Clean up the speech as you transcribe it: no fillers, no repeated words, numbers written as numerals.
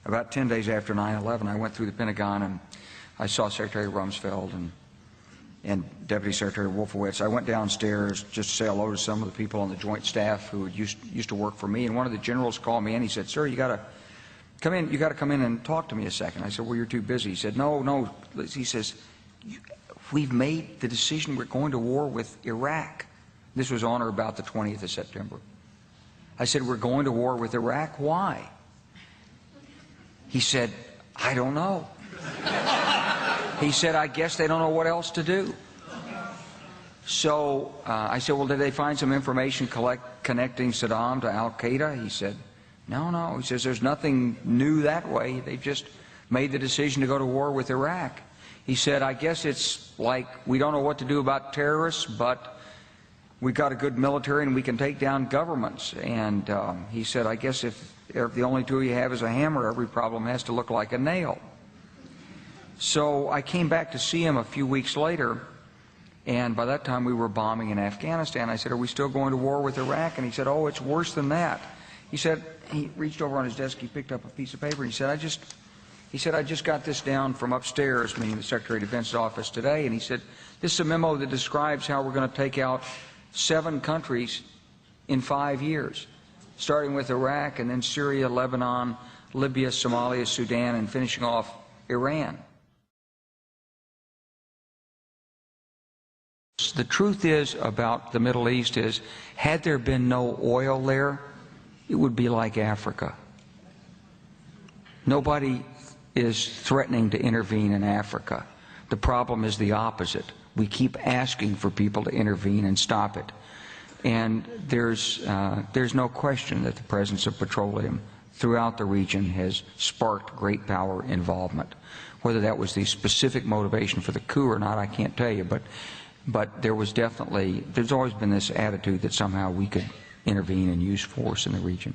About 10 days after 9/11, I went through the Pentagon and I saw Secretary Rumsfeld and Deputy Secretary Wolfowitz. I went downstairs just to say hello to some of the people on the Joint Staff who used to work for me, and one of the generals called me and he said, "Sir, you got to come in. You got to come in and talk to me a second." I said, "Well, you're too busy." He said, "No." He says, "We've made the decision. We're going to war with Iraq." This was on or about the 20th of September. I said, "We're going to war with Iraq. Why?" He said, "I don't know." He said, "I guess they don't know what else to do." So I said, "Well, did they find some information connecting Saddam to Al-Qaeda?" He said, No. He says, "There's nothing new that way. They just made the decision to go to war with Iraq." He said, "I guess it's like we don't know what to do about terrorists, but we've got a good military and we can take down governments." And he said, "I guess if the only tool you have is a hammer, every problem has to look like a nail." So I came back to see him a few weeks later, and by that time we were bombing in Afghanistan. I said, "Are we still going to war with Iraq?" And he said, "Oh, it's worse than that." He said, he reached over on his desk, he picked up a piece of paper, and he said, I just got this down from upstairs," meaning the Secretary of Defense's office today, and he said, "This is a memo that describes how we're going to take out 7 countries in 5 years, starting with Iraq and then Syria, Lebanon, Libya, Somalia, Sudan, and finishing off Iran." The truth is about the Middle East is, had there been no oil there, it would be like Africa. Nobody is threatening to intervene in Africa. The problem is the opposite. We keep asking for people to intervene and stop it. And there's no question that the presence of petroleum throughout the region has sparked great power involvement. Whether that was the specific motivation for the coup or not, I can't tell you, but there's always been this attitude that somehow we could intervene and use force in the region.